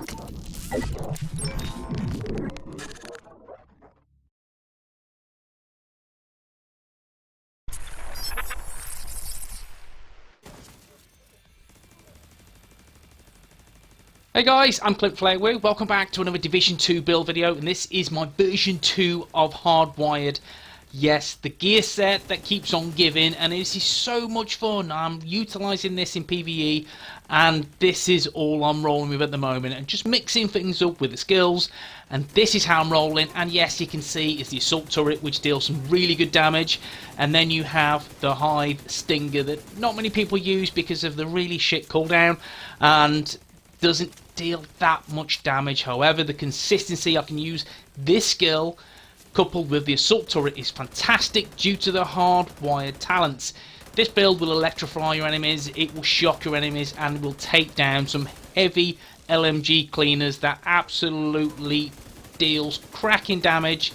Hey guys, I'm CLINTFLAIRWOOO. Welcome back to another Division 2 build video, and this is my version 2 of Hardwired. Yes, the gear set that keeps on giving, and this is so much fun. I'm utilising this in PvE, and this is all I'm rolling with at the moment, and just mixing things up with the skills, and this is how I'm rolling. And yes, you can see it's the assault turret, which deals some really good damage, and then you have the Hive Stinger that not many people use because of the really shit cooldown, and doesn't deal that much damage. However, the consistency I can use this skill coupled with the assault turret is fantastic due to the hardwired talents. This build will electrify your enemies, it will shock your enemies, and will take down some heavy LMG cleaners that absolutely deals cracking damage,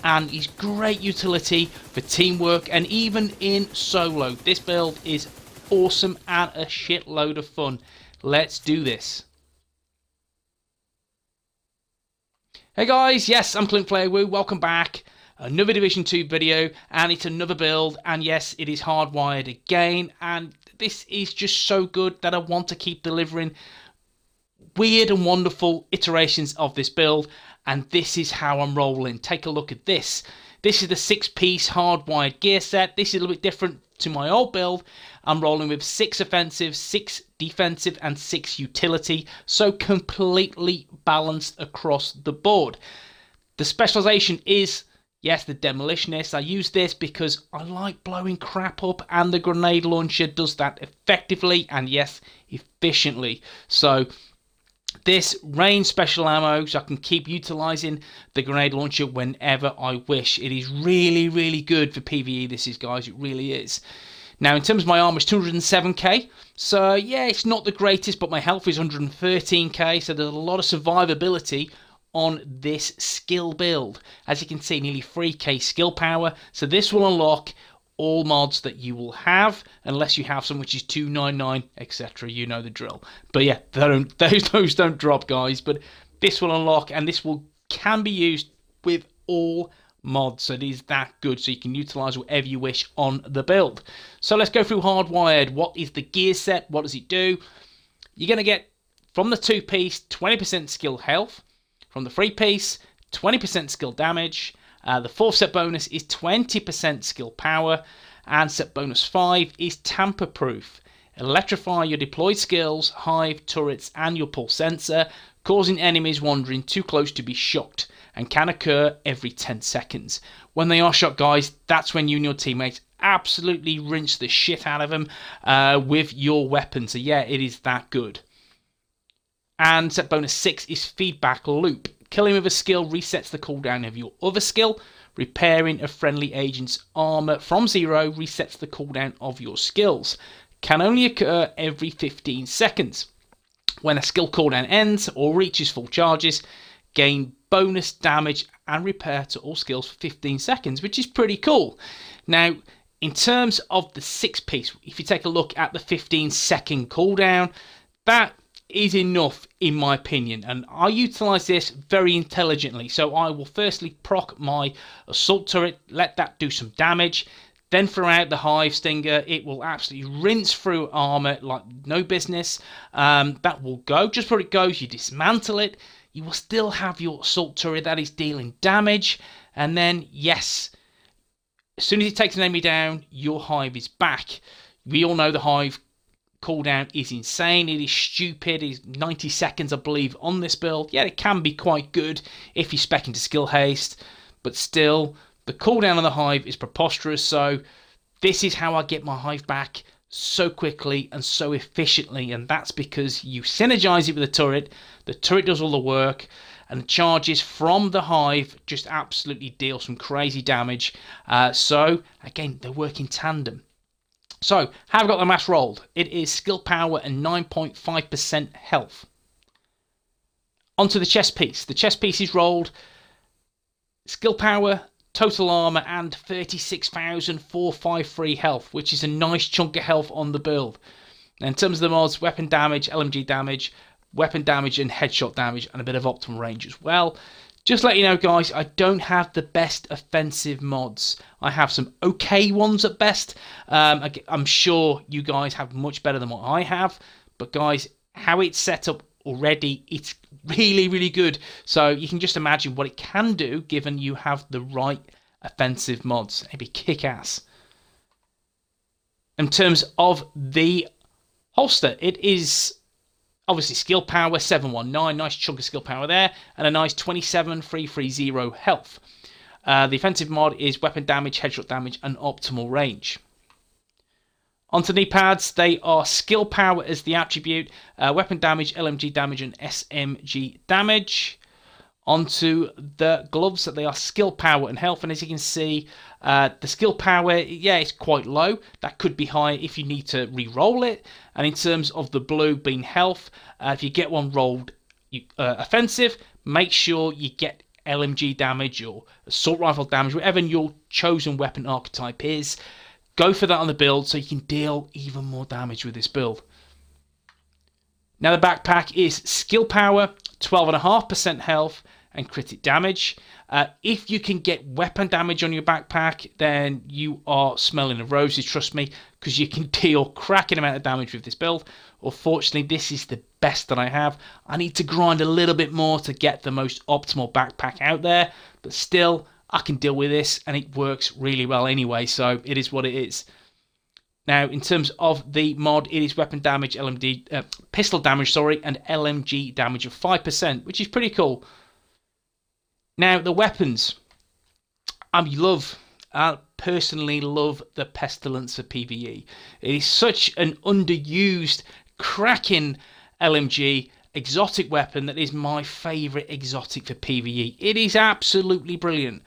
and is great utility for teamwork and even in solo. This build is awesome and a shitload of fun. Let's do this. Hey guys, yes, I'm CLINTFLAIRWOOO. Welcome back. Another Division 2 video, and it's another build, and yes, it is hardwired again, and this is just so good that I want to keep delivering weird and wonderful iterations of this build, and this is how I'm rolling. Take a look at this. This is the 6-piece hardwired gear set. This is a little bit different to my old build. I'm rolling with 6 offensive, 6 defensive, and 6 utility, so completely balanced across the board. The specialization is, yes, the demolitionist. I use this because I like blowing crap up, and the grenade launcher does that effectively and, yes, efficiently. So this range special ammo, so I can keep utilizing the grenade launcher whenever I wish. It is really, really good for PvE, this is, guys, it really is. Now, in terms of my armor, it's 207k, so yeah, it's not the greatest, but my health is 113k, so there's a lot of survivability on this skill build. As you can see, nearly 3k skill power, so this will unlock all mods that you will have, unless you have some which is 299, etc. You know the drill. But yeah, those don't drop, guys. But this will unlock, and this can be used with all mods. So it is that good. So you can utilize whatever you wish on the build. So let's go through hardwired. What is the gear set? What does it do? You're going to get from the 2-piece 20% skill health, from the 3-piece 20% skill damage. The 4th set bonus is 20% skill power, and set bonus 5 is tamper proof. Electrify your deployed skills, hive, turrets, and your pulse sensor, causing enemies wandering too close to be shocked, and can occur every 10 seconds. When they are shocked, guys, that's when you and your teammates absolutely rinse the shit out of them with your weapon. So yeah, it is that good. And set bonus 6 is feedback loop. Killing with a skill resets the cooldown of your other skill. Repairing a friendly agent's armor from 0 resets the cooldown of your skills. Can only occur every 15 seconds. When a skill cooldown ends or reaches full charges, gain bonus damage and repair to all skills for 15 seconds, which is pretty cool. Now, in terms of the 6-piece, if you take a look at the 15-second cooldown, that is enough in my opinion, and I utilize this very intelligently. So I will firstly proc my assault turret, let that do some damage, then throw out the hive stinger. It will absolutely rinse through armor like no business. That will go. Just before it goes, you dismantle it. You will still have your assault turret that is dealing damage, and then yes, as soon as it takes an enemy down, your hive is back. We all know the hive cooldown is insane. It is stupid. It is 90 seconds, I believe, on this build. Yeah, it can be quite good if you spec into skill haste, but still, the cooldown on the hive is preposterous. So this is how I get my hive back so quickly and so efficiently, and that's because you synergize it with the turret. The turret does all the work, and the charges from the hive just absolutely deal some crazy damage. So again, they work in tandem. So, how have I got the mass rolled? It is skill power and 9.5% health. Onto the chest piece. The chest piece is rolled skill power, total armor, and 36,453 health, which is a nice chunk of health on the build. Now, in terms of the mods, weapon damage, LMG damage, weapon damage and headshot damage, and a bit of optimal range as well. Just let you know, guys, I don't have the best offensive mods. I have some okay ones at best. I'm sure you guys have much better than what I have. But, guys, how it's set up already, it's really, really good. So you can just imagine what it can do given you have the right offensive mods. It'd be kick-ass. In terms of the holster, it is obviously skill power 719, nice chunk of skill power there, and a nice 27330 health. The offensive mod is weapon damage, headshot damage, and optimal range. Onto knee pads, they are skill power as the attribute, weapon damage, LMG damage, and SMG damage. Onto the gloves, they are skill power and health, and as you can see, the skill power, yeah, it's quite low. That could be higher if you need to re-roll it. And in terms of the blue being health, if you get one rolled offensive, make sure you get LMG damage or assault rifle damage, whatever your chosen weapon archetype is. Go for that on the build so you can deal even more damage with this build. Now the backpack is skill power, 12.5% health, and critic damage. If you can get weapon damage on your backpack, then you are smelling of roses, trust me, because you can deal cracking amount of damage with this build. Unfortunately, this is the best that I have. I need to grind a little bit more to get the most optimal backpack out there, but still, I can deal with this, and it works really well anyway, so it is what it is. Now, in terms of the mod, it is weapon damage, pistol damage, and LMG damage of 5%, which is pretty cool. Now, the weapons. I personally love the Pestilence for PvE. It is such an underused, cracking LMG exotic weapon that is my favourite exotic for PvE. It is absolutely brilliant.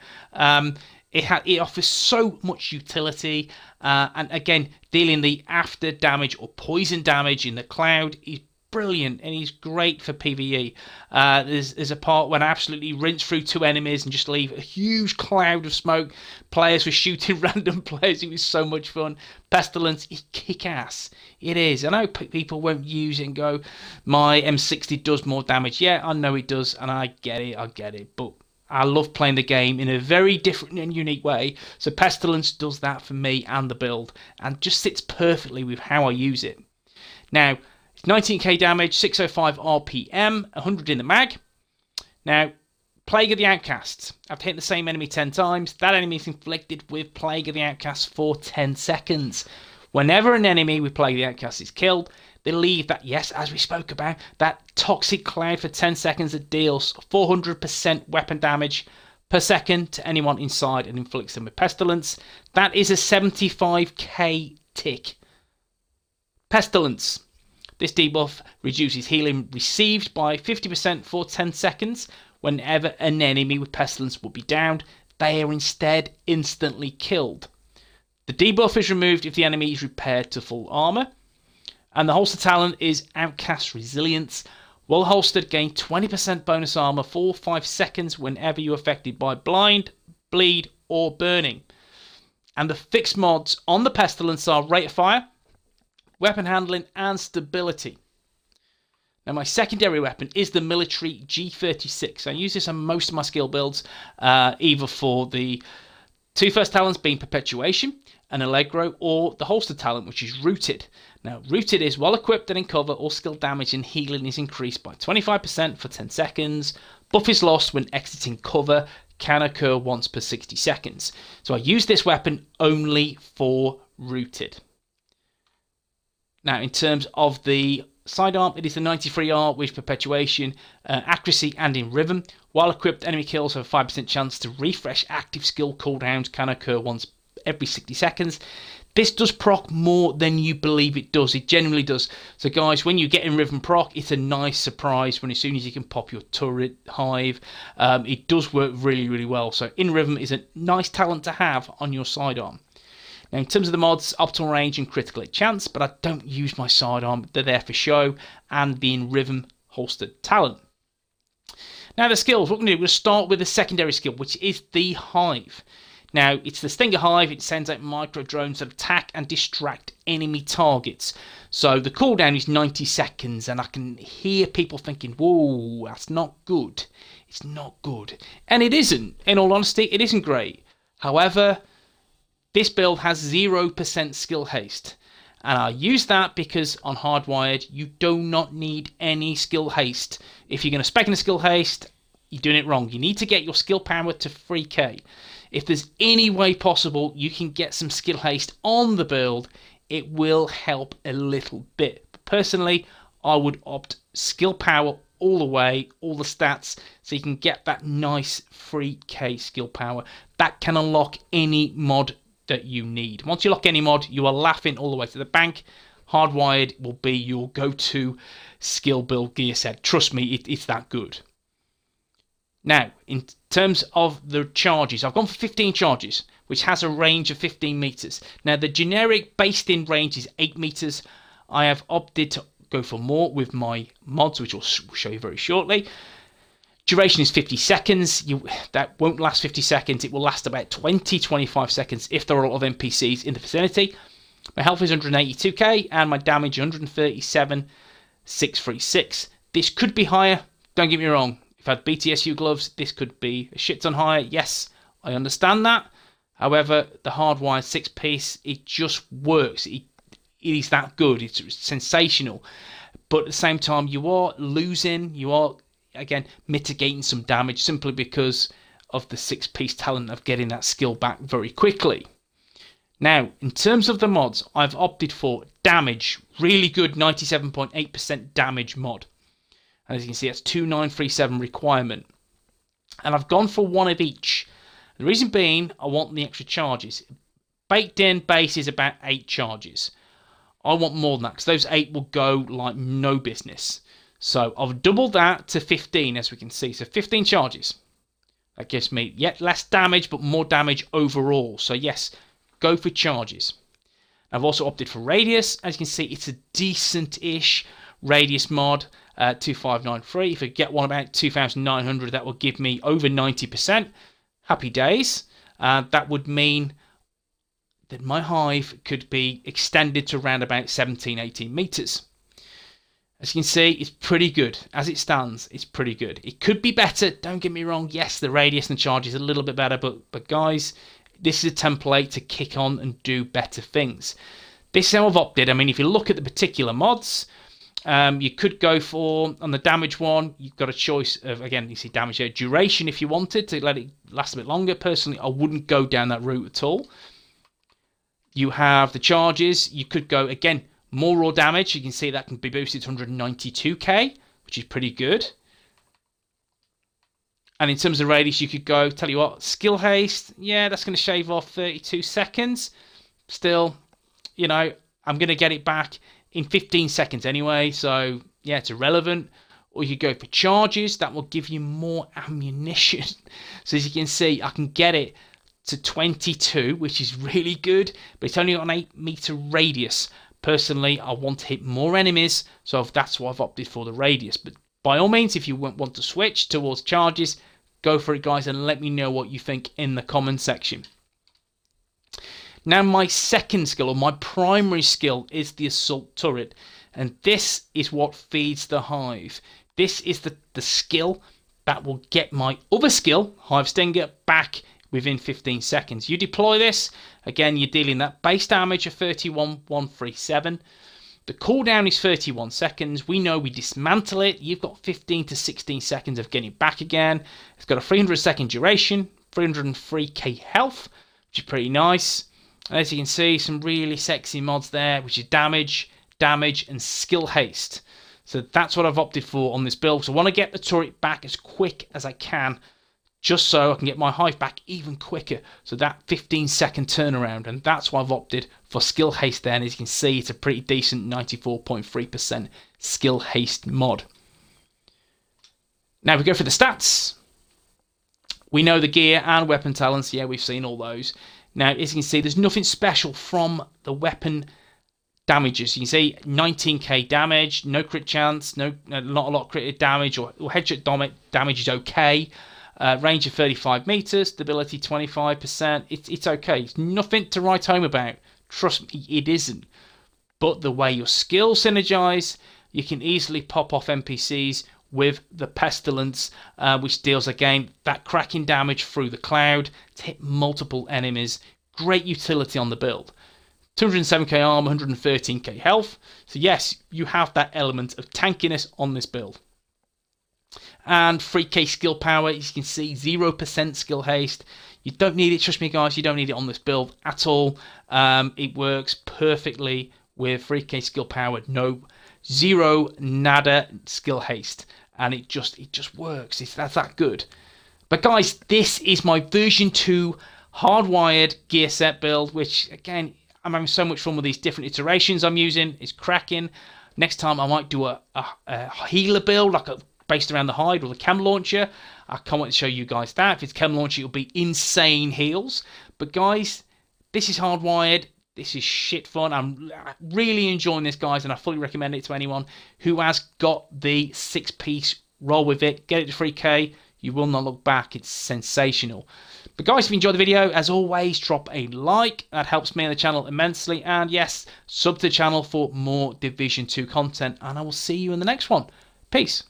It offers so much utility, and again, dealing the after damage or poison damage in the cloud is brilliant, and he's great for PvE. There's a part when I absolutely rinse through 2 enemies and just leave a huge cloud of smoke. Players were shooting random players. It was so much fun. Pestilence is kick-ass. It is. I know people won't use it and go, my M60 does more damage. Yeah, I know it does, and I get it. But I love playing the game in a very different and unique way. So Pestilence does that for me and the build, and just sits perfectly with how I use it. Now, 19k damage, 605 RPM, 100 in the mag. Now, Plague of the Outcasts. After hitting the same enemy 10 times, that enemy is inflicted with Plague of the Outcasts for 10 seconds. Whenever an enemy with Plague of the Outcasts is killed, they leave that, yes, as we spoke about, that toxic cloud for 10 seconds that deals 400% weapon damage per second to anyone inside and inflicts them with Pestilence. That is a 75k tick. Pestilence. This debuff reduces healing received by 50% for 10 seconds. Whenever an enemy with Pestilence will be downed, they are instead instantly killed. The debuff is removed if the enemy is repaired to full armor. And the holster talent is Outcast Resilience. While holstered, gain 20% bonus armor for 5 seconds whenever you're affected by blind, bleed, or burning. And the fixed mods on the Pestilence are rate of fire, weapon handling, and stability. Now, my secondary weapon is the military G36. I use this on most of my skill builds, either for the 2 first talents being Perpetuation and Allegro, or the holster talent, which is Rooted. Now, Rooted is while equipped and in cover, all skill damage and healing is increased by 25% for 10 seconds. Buff is lost when exiting cover, can occur once per 60 seconds. So I use this weapon only for Rooted. Now, in terms of the sidearm, it is the 93R with Perpetuation, accuracy, and in rhythm. While equipped, enemy kills have a 5% chance to refresh active skill cooldowns, can occur once every 60 seconds. This does proc more than you believe it does. It genuinely does. So guys, when you get in rhythm proc, it's a nice surprise when as soon as you can pop your turret hive. It does work really, really well. So in rhythm is a nice talent to have on your sidearm. Now, in terms of the mods, optimal range and critical hit chance, but I don't use my sidearm. They're there for show and the in rhythm holstered talent. Now, the skills, what we're going to do, we're going to start with the secondary skill, which is the hive. Now, it's the Stinger Hive. It sends out micro drones that attack and distract enemy targets. So the cooldown is 90 seconds, and I can hear people thinking, whoa, that's not good. It's not good. And it isn't. In all honesty, it isn't great. However, this build has 0% skill haste. And I use that because on Hardwired, you do not need any skill haste. If you're going to spec in a skill haste, you're doing it wrong. You need to get your skill power to 3k. If there's any way possible you can get some skill haste on the build, it will help a little bit. Personally, I would opt skill power all the way, all the stats, so you can get that nice 3k skill power. That can unlock any mod that you need. Once you lock any mod, you are laughing all the way to the bank. Hardwired will be your go-to skill build gear set. Trust me, it's that good. Now, in terms of the charges, I've gone for 15 charges, which has a range of 15 meters. Now, the generic based-in range is 8 meters. I have opted to go for more with my mods, which I'll show you very shortly. Duration is 50 seconds. That won't last 50 seconds. It will last about 20-25 seconds if there are a lot of NPCs in the vicinity. My health is 182k and my damage 137,636. This could be higher. Don't get me wrong. If I had BTSU gloves, this could be a shit ton higher. Yes, I understand that. However, the Hardwired 6-piece, it just works. It is that good. It's sensational. But at the same time, you are losing. You are, again, mitigating some damage simply because of the 6-piece talent of getting that skill back very quickly. Now, in terms of the mods, I've opted for damage. Really good 97.8% damage mod. And as you can see, that's 2937 requirement. And I've gone for one of each. The reason being, I want the extra charges. Baked in base is about 8 charges. I want more than that because those 8 will go like no business. So I've doubled that to 15, as we can see. So 15 charges. That gives me yet less damage, but more damage overall. So yes, go for charges. I've also opted for radius. As you can see, it's a decent-ish radius mod. 2593. If I get one about 2,900, that will give me over 90%. Happy days. That would mean that my hive could be extended to around about 17-18 meters. As you can see, it's pretty good. As it stands, it's pretty good. It could be better, don't get me wrong. Yes, the radius and charge is a little bit better, but guys, this is a template to kick on and do better things. This is how I've opted. I mean, if you look at the particular mods, you could go for, on the damage one, you've got a choice of, again, you see damage there, duration if you wanted to let it last a bit longer. Personally, I wouldn't go down that route at all. You have the charges. You could go, again, more raw damage. You can see that can be boosted to 192k, which is pretty good. And in terms of radius, you could go, tell you what, skill haste. Yeah, that's going to shave off 32 seconds. Still, you know, I'm going to get it back in 15 seconds anyway, so yeah, it's irrelevant. Or you go for charges, that will give you more ammunition. So as you can see, I can get it to 22, which is really good, but it's only got an 8 meter radius. Personally, I want to hit more enemies, so that's why I've opted for the radius. But by all means, if you want to switch towards charges, go for it, guys, and let me know what you think in the comment section. Now, my second skill, or my primary skill, is the assault turret. And this is what feeds the hive. This is the skill that will get my other skill, Hive Stinger, back within 15 seconds. You deploy this, again, you're dealing that base damage of 31,137. The cooldown is 31 seconds. We know we dismantle it. You've got 15 to 16 seconds of getting it back again. It's got a 300-second duration, 303k health, which is pretty nice. And as you can see, some really sexy mods there, which is damage, and skill haste. So that's what I've opted for on this build. So I want to get the turret back as quick as I can, just so I can get my hive back even quicker. So that 15-second turnaround, and that's why I've opted for skill haste there. And as you can see, it's a pretty decent 94.3% skill haste mod. Now we go for the stats. We know the gear and weapon talents. Yeah, we've seen all those. Now, as you can see, there's nothing special from the weapon damages. You can see 19k damage, no crit chance, not a lot of crit damage, or headshot damage is okay. range of 35 meters, stability 25%. It's okay. It's nothing to write home about. Trust me, it isn't. But the way your skills synergize, you can easily pop off NPCs with the Pestilence, which deals again that cracking damage through the cloud to hit multiple enemies. Great utility on the build. 207k armor, 113k health. So yes, you have that element of tankiness on this build. And 3k skill power, as you can see, 0% skill haste. You don't need it, trust me guys, you don't need it on this build at all. It works perfectly with 3k skill power, zero nada skill haste, and it just works. That's that good. But guys, this is my version 2 hardwired gear set build, which again, I'm having so much fun with these different iterations I'm using. It's cracking. Next time I might do a healer build, like based around the hide or the chem launcher. I can't wait to show you guys that. If it's chem launcher, it'll be insane heals. But guys, this is hardwired. This is shit fun. I'm really enjoying this, guys, and I fully recommend it to anyone who has got the 6-piece. Roll with it. Get it to 3k. You will not look back. It's sensational. But guys, if you enjoyed the video, as always, drop a like. That helps me and the channel immensely. And yes, sub to the channel for more Division 2 content. And I will see you in the next one. Peace.